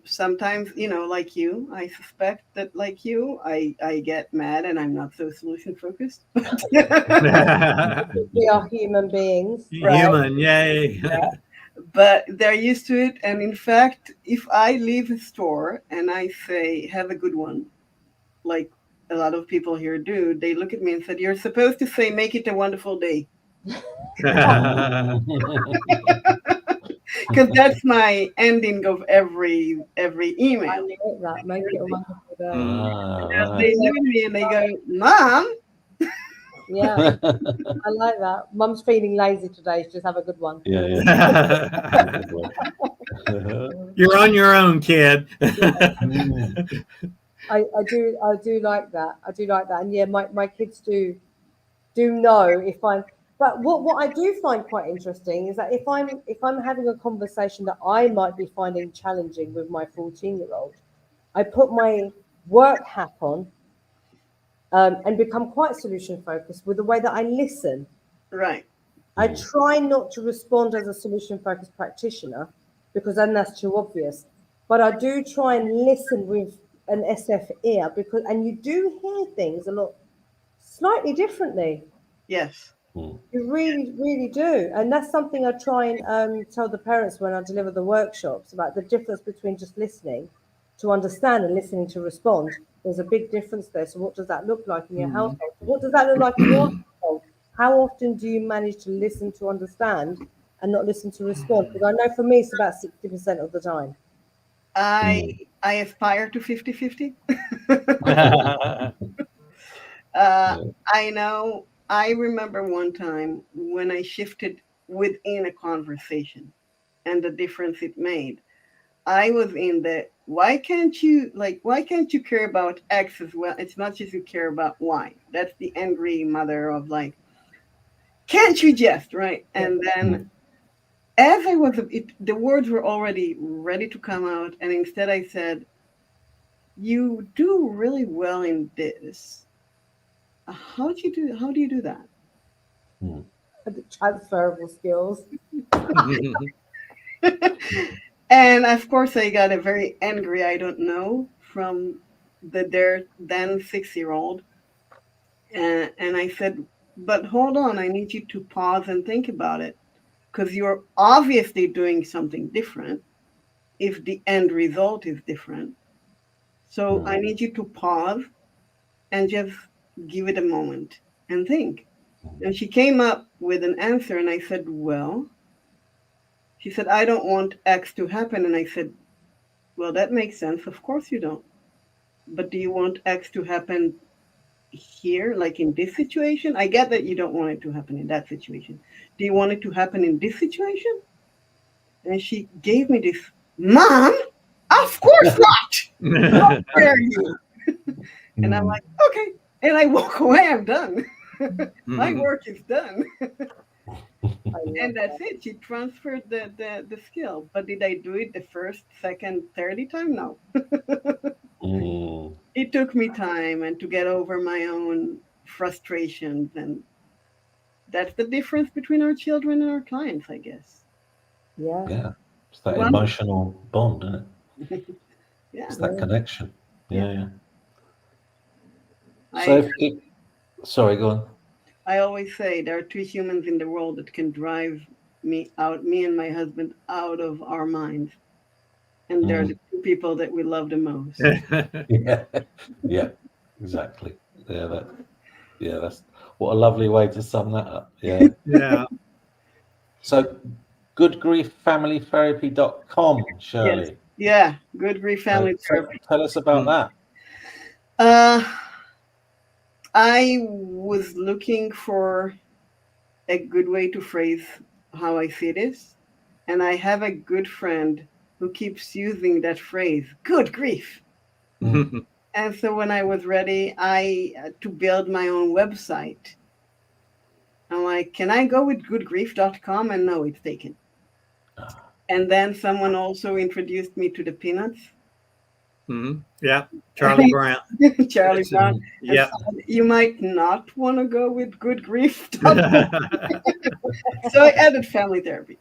Sometimes, like you, I suspect that, like you, I get mad and I'm not so solution focused. We are human beings. Human, yay. Yeah. But they're used to it. And in fact, if I leave a store and I say, have a good one, like a lot of people here do, they look at me and said, you're supposed to say, make it a wonderful day. Because that's my ending of every email. I like that. Make it a wonderful day. They look at me and they go, Mom. Yeah, I like that. Mum's feeling lazy today. Just have a good one. Yeah. You're on your own, kid. I do like that. I do like that. And yeah, my kids do know if I'm. But what I do find quite interesting is that if I'm having a conversation that I might be finding challenging with my 14-year-old, I put my work hat on and become quite solution focused with the way that I listen. Right. I try not to respond as a solution focused practitioner because then that's too obvious. But I do try and listen with an SF ear and you do hear things a lot slightly differently. Yes. You really, really do. And that's something I try and tell the parents when I deliver the workshops about the difference between just listening to understand and listening to respond. There's a big difference there. So what does that look like in your household? What does that look like in your household? How often do you manage to listen to understand and not listen to respond? Because I know for me, it's about 60% of the time. I aspire to 50-50. I remember one time when I shifted within a conversation and the difference it made. I was in the why can't you care about X as well as much as you care about Y? That's the angry mother of like, can't you just, right? And then as I was, the words were already ready to come out, and instead I said, you do really well in this. How do you do that? The transferable skills. And of course, I got a very angry, I don't know, from their then 6-year-old. And I said, but hold on, I need you to pause and think about it. Because you're obviously doing something different if the end result is different. So I need you to pause and just give it a moment and think. And she came up with an answer, and I said, well, she said, I don't want X to happen. And I said, well, that makes sense. Of course you don't. but do you want X to happen here, like in this situation? I get that you don't want it to happen in that situation. Do you want it to happen in this situation? And she gave me this, Mom, of course not. How dare you? And I'm like, okay. And I walk away, I'm done. My work is done. And that's it. She transferred the skill. But did I do it the first, second, 30 time? No. It took me time and to get over my own frustrations. And that's the difference between our children and our clients, I guess. Yeah. It's that emotional bond, isn't it? Yeah. It's that connection. Yeah. Sorry, go on. I always say there are two humans in the world that can drive me and my husband out of our minds. And they're the two people that we love the most. Yeah, exactly. That's what a lovely way to sum that up. Yeah. So goodgrieffamilytherapy.com, Shirley. Yes. Yeah, Good Grief Family Therapy. Tell us about that. I was looking for a good way to phrase how I see this. And I have a good friend who keeps using that phrase, good grief. And so when I was ready to build my own website, I'm like, can I go with goodgrief.com? And no, it's taken. And then someone also introduced me to the Peanuts. Yeah, Charlie Brown. Charlie Brown. Yeah. You might not want to go with goodgrief.com. So I added family therapy.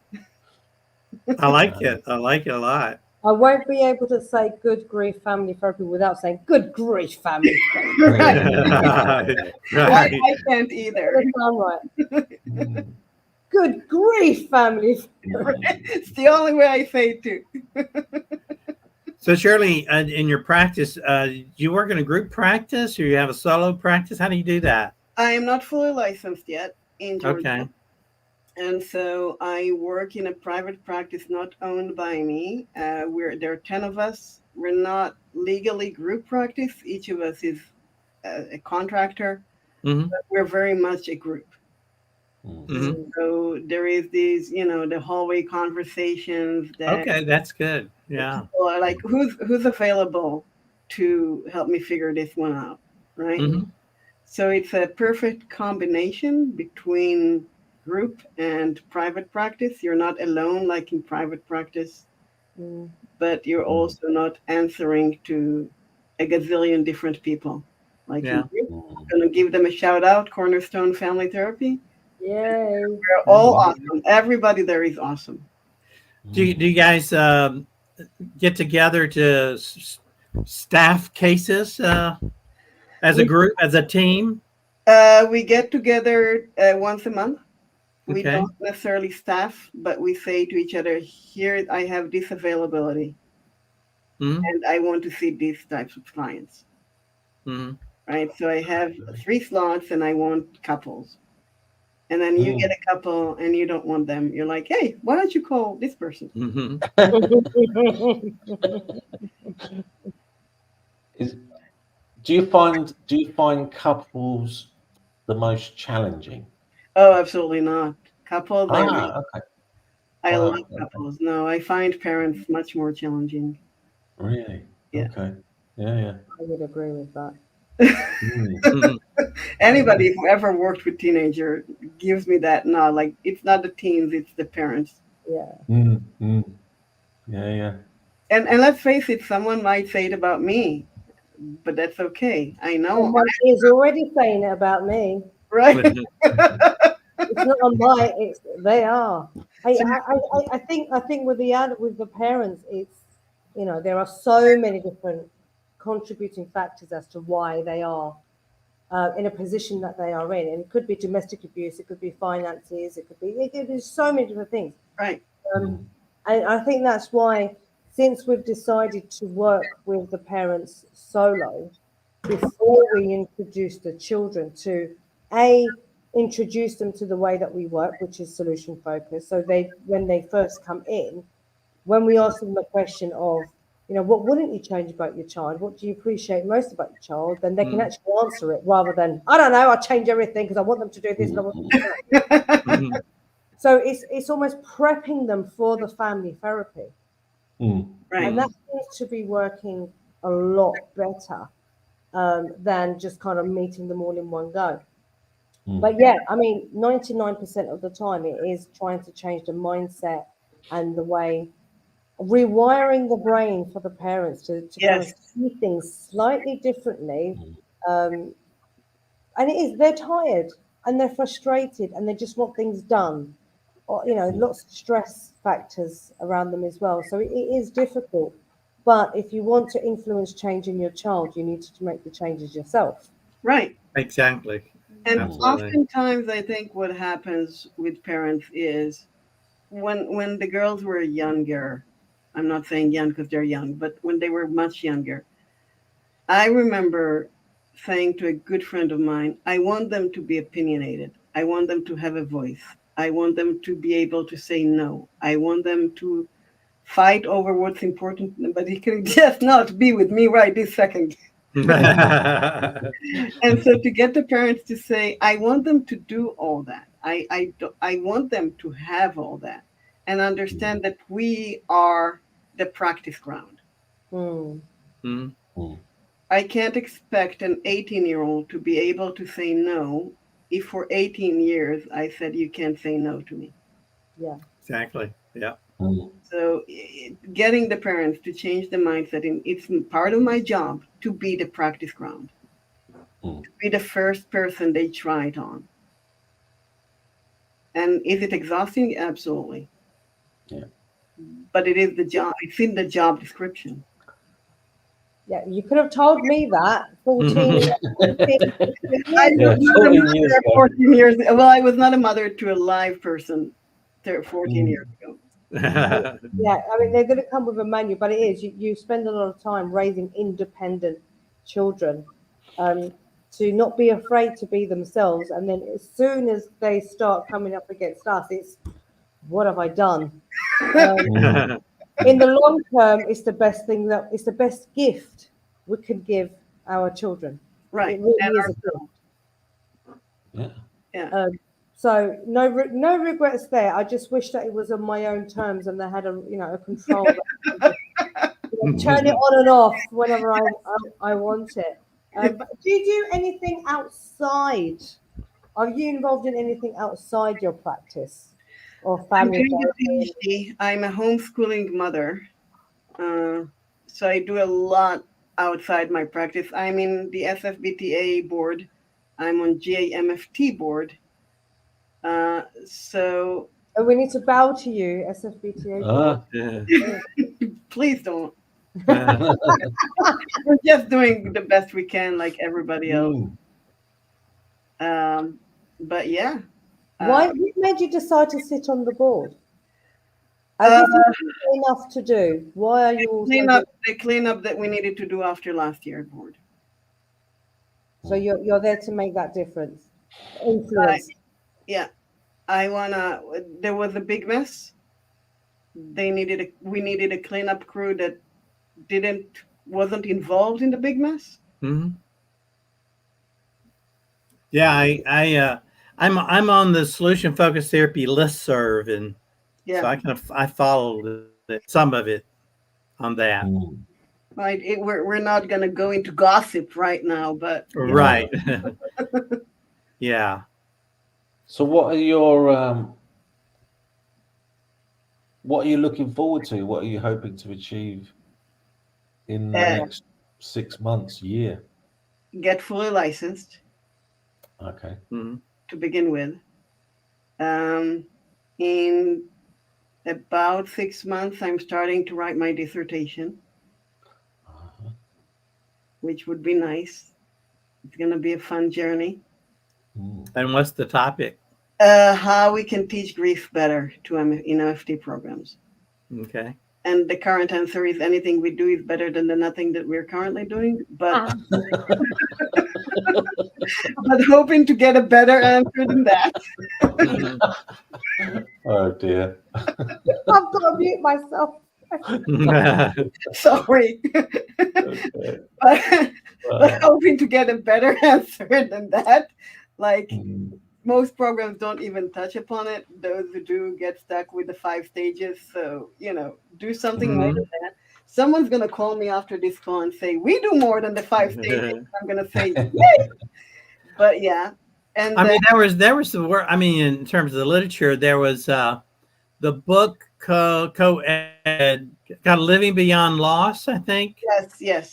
I like it. I like it a lot. I won't be able to say Good Grief Family Therapy without saying Good Grief Family Therapy. Right. I can't either. Right. Good Grief Family Therapy. It's the only way I say it too. So Shirley, in your practice, do you work in a group practice or you have a solo practice? How do you do that? I am not fully licensed yet in Georgia. Okay. And so I work in a private practice not owned by me. There are 10 of us. We're not legally group practice. Each of us is a contractor, but we're very much a group. So there is these, the hallway conversations. Okay, that's good. Yeah. People are like, who's available to help me figure this one out, right? So it's a perfect combination between group and private practice. You're not alone like in private practice, but you're also not answering to a gazillion different people. Like in group. I'm going to give them a shout out, Cornerstone Family Therapy. Yay. We're all awesome. Everybody there is awesome. Do you guys get together to staff cases as a group, as a team? We get together once a month. We don't necessarily staff, but we say to each other, here, I have this availability. And I want to see these types of clients. Right? So I have 3 slots and I want couples. And then you get a couple and you don't want them. You're like, hey, why don't you call this person? Do you find couples the most challenging? Oh, absolutely not. Couples, Okay. I love couples. No, I find parents much more challenging. Really? Yeah. Okay. Yeah. I would agree with that. Anybody who ever worked with teenager gives me that nod. Like, it's not the teens, it's the parents. Yeah. Yeah. And let's face it, someone might say it about me, but that's okay. I know. Someone is already saying it about me. Right? It's not on my. They are. I think with the parents, it's there are so many different contributing factors as to why they are in a position that they are in, and it could be domestic abuse, it could be finances, it could be so many different things. Right. And I think that's why, since we've decided to work with the parents solo, before we introduce the children, to introduce them to the way that we work, which is solution focused. So when they first come in, when we ask them the question of, what wouldn't you change about your child? What do you appreciate most about your child? Then they can actually answer it rather than, I don't know, I change everything because I want them to do this and I want them to do that. So it's almost prepping them for the family therapy. Right. And that seems to be working a lot better than just kind of meeting them all in one go. But yeah, I mean, 99% of the time it is trying to change the mindset and the way, rewiring the brain for the parents to kind of see things slightly differently. And they're tired and they're frustrated and they just want things done. Or, lots of stress factors around them as well. So it is difficult. But if you want to influence change in your child, you need to make the changes yourself. Right. Exactly. And Absolutely. oftentimes I think what happens with parents is when the girls were younger, I'm not saying young because they're young, but when they were much younger, I remember saying to a good friend of mine, I want them to be opinionated. I want them to have a voice. I want them to be able to say no. I want them to fight over what's important, but he can just not be with me right this second. And so to get the parents to say, I want them to do all that. I want them to have all that and understand that we are the practice ground. I can't expect an 18-year-old to be able to say no if for 18 years I said you can't say no to me. Yeah. Exactly. Yeah. So getting the parents to change the mindset, it's part of my job to be the practice ground, to be the first person they try it on. And is it exhausting? Absolutely. Yeah. But it is the job. It's in the job description. Yeah, you could have told me that 14 years. I was not a mother 14 years. Well, I was not a mother to a live person 14 years ago. Yeah, I mean, they're going to come with a manual, but it is, you spend a lot of time raising independent children to not be afraid to be themselves. And then as soon as they start coming up against us, it's, what have I done? In the long term, it's the best thing, it's the best gift we could give our children. Right. It really is a gift. Yeah. So no regrets there. I just wish that it was on my own terms and they had a control. Turn it on and off whenever I want it. But do you do anything outside? Are you involved in anything outside your practice or family? I'm a homeschooling mother, so I do a lot outside my practice. I'm in the SFBTA board. I'm on GAMFT board. So we need to bow to you, SFBTA. Please don't. We're just doing the best we can, like everybody else. But yeah. What made you decide to sit on the board? As if you have enough to do. Why are you the cleanup that we needed to do after last year's board? So you're there to make that difference, influence. Yeah, there was a big mess. We needed a cleanup crew that wasn't involved in the big mess. Yeah, I'm on the solution focused therapy listserv, and so I followed some of it on that. Right, we're not going to go into gossip right now, but right. Yeah. So what are your what are you looking forward to? What are you hoping to achieve in the next 6 months, year? Get fully licensed. Okay. To begin with. In about 6 months, I'm starting to write my dissertation, which would be nice. It's going to be a fun journey. And what's the topic? How we can teach grief better in OFT programs. Okay. And the current answer is anything we do is better than the nothing that we're currently doing. But but hoping to get a better answer than that. Oh dear. I've got to mute myself. Sorry. But hoping to get a better answer than that. Like most programs don't even touch upon it. Those who do get stuck with the 5 stages. So, do something more than that. Someone's going to call me after this call and say, we do more than the 5 stages. I'm going to say, yay! But yeah. And I mean, there was the work. I mean, in terms of the literature, there was the book co-ed, got Living Beyond Loss, I think. Yes.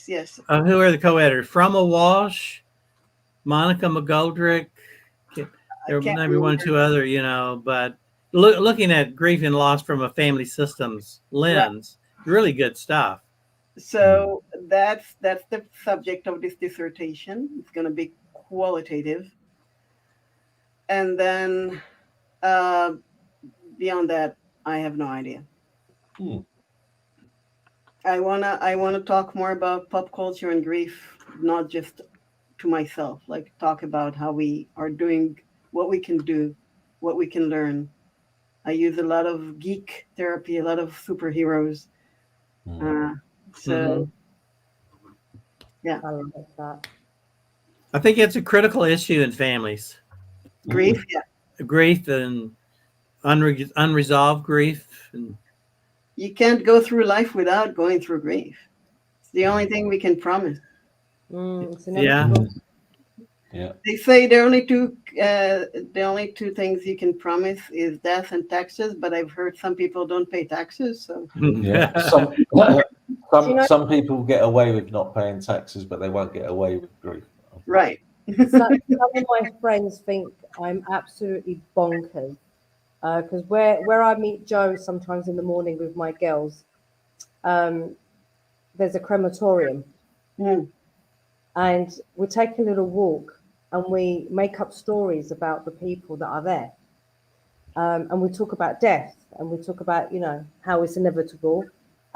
Who are the co-editors? Froma Walsh, Monica McGoldrick. There were maybe one or two other, but looking at grief and loss from a family systems lens, really good stuff. So that's the subject of this dissertation. It's going to be qualitative. And then beyond that, I have no idea. I wanna talk more about pop culture and grief, not just to myself. Like talk about how we are doing, what we can do, what we can learn. I use a lot of geek therapy, a lot of superheroes. So yeah, I like that. I think it's a critical issue in families. Grief, grief and unresolved grief. And you can't go through life without going through grief. It's the only thing we can promise. It's inevitable. Yeah. They say the only two things you can promise is death and taxes, but I've heard some people don't pay taxes. So Yeah. Some people get away with not paying taxes, but they won't get away with grief. Right. Some of my friends think I'm absolutely bonkers because where I meet Joe sometimes in the morning with my girls, there's a crematorium, and we take a little walk and we make up stories about the people that are there, and we talk about death and we talk about how it's inevitable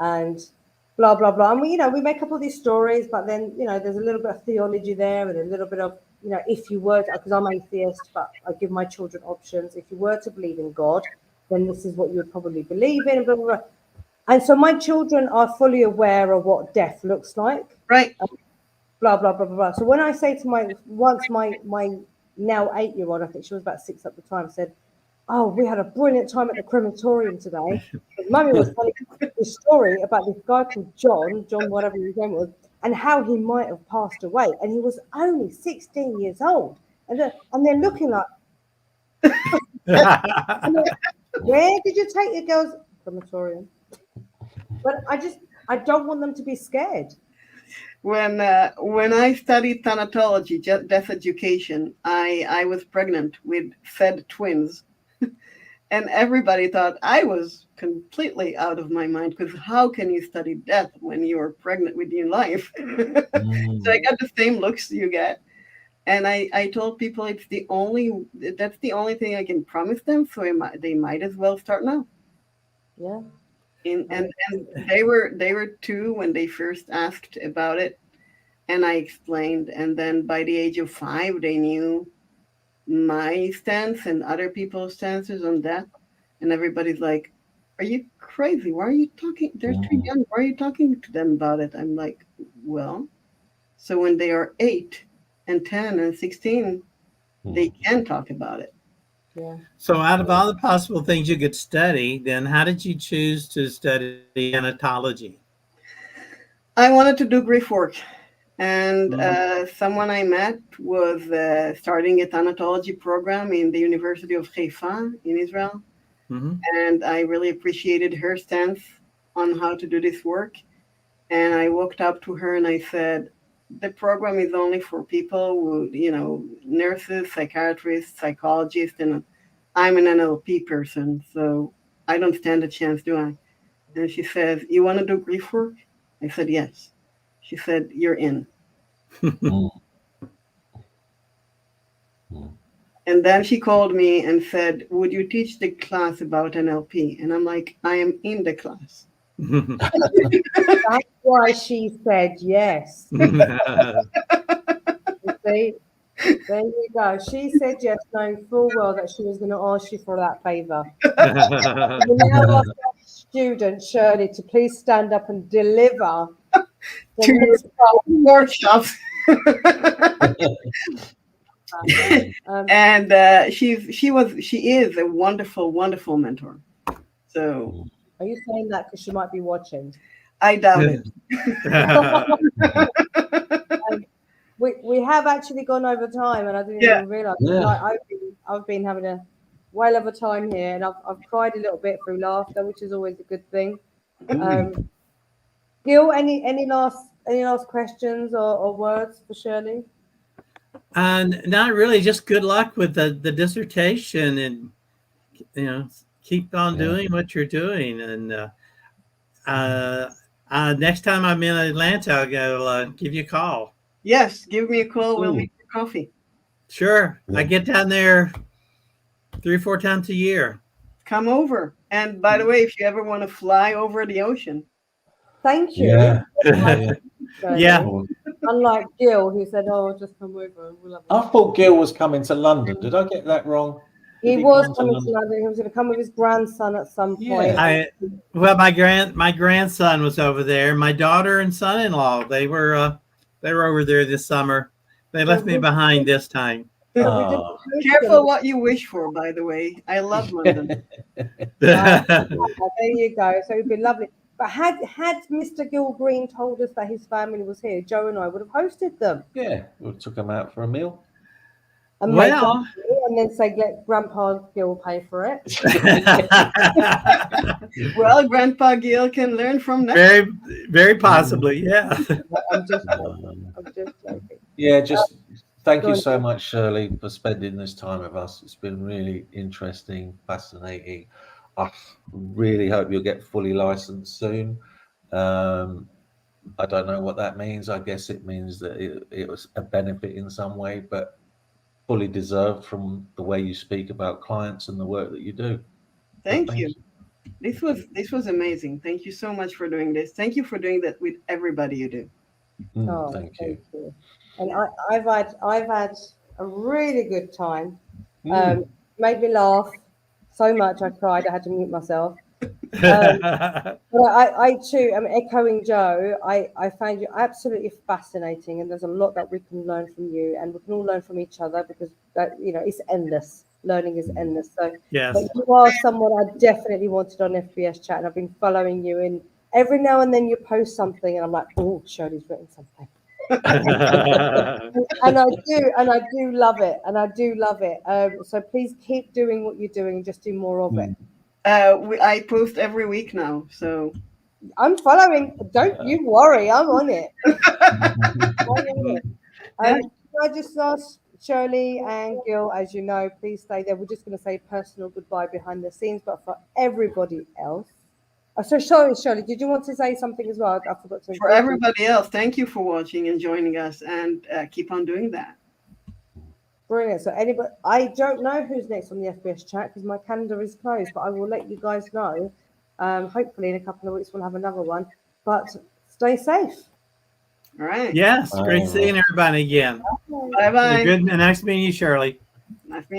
and blah blah blah, and we make up all these stories, but then there's a little bit of theology there and a little bit of if you were, because I'm atheist, but I give my children options. If you were to believe in God, then this is what you would probably believe in, blah, blah, blah. And so my children are fully aware of what death looks like, right? Blah blah blah blah blah. So when I say to my now 8-year-old, I think she was about 6 at the time, said, "Oh, we had a brilliant time at the crematorium today. Mummy was telling this story about this guy called John, whatever his name was, and how he might have passed away. And he was only 16 years old. And they're looking like, where did you take your girls? Crematorium. But I don't want them to be scared. When I studied thanatology, death education, I was pregnant with said twins. And everybody thought I was completely out of my mind, because how can you study death when you're pregnant with your life? So I got the same looks you get. And I told people that's the only thing I can promise them. So they might as well start now. Yeah. And they were 2 when they first asked about it. And I explained. And then by the age of 5, they knew my stance and other people's stances on death, and everybody's like, "Are you crazy? Why are you talking? They're too young. Why are you talking to them about it?" I'm like, "Well, so when they are 8 and 10 and 16, they can talk about it." Yeah. So out of all the possible things you could study, then how did you choose to study thanatology? I wanted to do grief work. And someone I met was starting a thanatology program in the University of Haifa in Israel. And I really appreciated her stance on how to do this work. And I walked up to her and I said, the program is only for people who, nurses, psychiatrists, psychologists, and I'm an NLP person, so I don't stand a chance, do I? And she says, "You want to do grief work?" I said, "Yes." She said, "You're in." And then she called me and said, "Would you teach the class about NLP?" And I'm like, "I am in the class." That's why she said yes. You see? There you go. She said yes, knowing full well that she was going to ask you for that favor. student, Shirley, to please stand up and deliver to workshops. And she is a wonderful mentor. So are you saying that because she might be watching? I doubt it. We have actually gone over time, and I didn't even realize. Yeah. Like, I've been having a whale of a time here, and I've cried a little bit through laughter, which is always a good thing. Gil, any last questions or words for Shirley? And not really, just good luck with the dissertation, and keep on doing what you're doing. And next time I'm in Atlanta, I'll go give you a call. Yes, give me a call. We'll meet for coffee. Sure. I get down there 3 or 4 times a year. Come over. And by the way, if you ever want to fly over the ocean. Thank you. Yeah. Unlike Gil, who said, "Oh, just come over." I thought Gil was coming to London. Did I get that wrong? He was coming to London. He was going to come with his grandson at some point. My grandson was over there. My daughter and son-in-law, they were over there this summer. They left me behind this time. Careful what you wish for, by the way. I love London. There you go. So it'd be lovely. But had Mr. Gil Greene told us that his family was here, Joe and I would have hosted them. Yeah, we took them out for a meal. And then say, let Grandpa Gil pay for it. Well, Grandpa Gil can learn from that. Very, very possibly, yeah. I'm just joking. Yeah, thank you so much, Shirley, for spending this time with us. It's been really interesting, fascinating. I really hope you'll get fully licensed soon. I don't know what that means. I guess it means that it was a benefit in some way, but fully deserved from the way you speak about clients and the work that you do. Thank you. This was amazing. Thank you so much for doing this. Thank you for doing that with everybody you do. Thank you. And I've had a really good time. Made me laugh so much I cried. I had to mute myself. But I too am echoing Joe. I find you absolutely fascinating, and there's a lot that we can learn from you, and we can all learn from each other, because it's endless. Learning is endless. So yes. But you are someone I definitely wanted on FBS Chat, and I've been following you, and every now and then you post something and I'm like, oh, Shirley's written something. and I do love it. So please keep doing what you're doing and just do more of it. I post every week now, so I'm following. Don't you worry, I'm on it. I just asked Shirley and Gil, as you know, please stay there. We're just going to say personal goodbye behind the scenes, but for everybody else. So Shirley, did you want to say something as well? I forgot to. For everybody else, thank you for watching and joining us, and keep on doing that. Brilliant. So anybody, I don't know who's next on the FBS Chat because my calendar is closed, but I will let you guys know. Hopefully in a couple of weeks we'll have another one. But stay safe. All right. Yes, great seeing everybody again. Bye-bye. Good, nice meeting you, Shirley. Nice meeting you.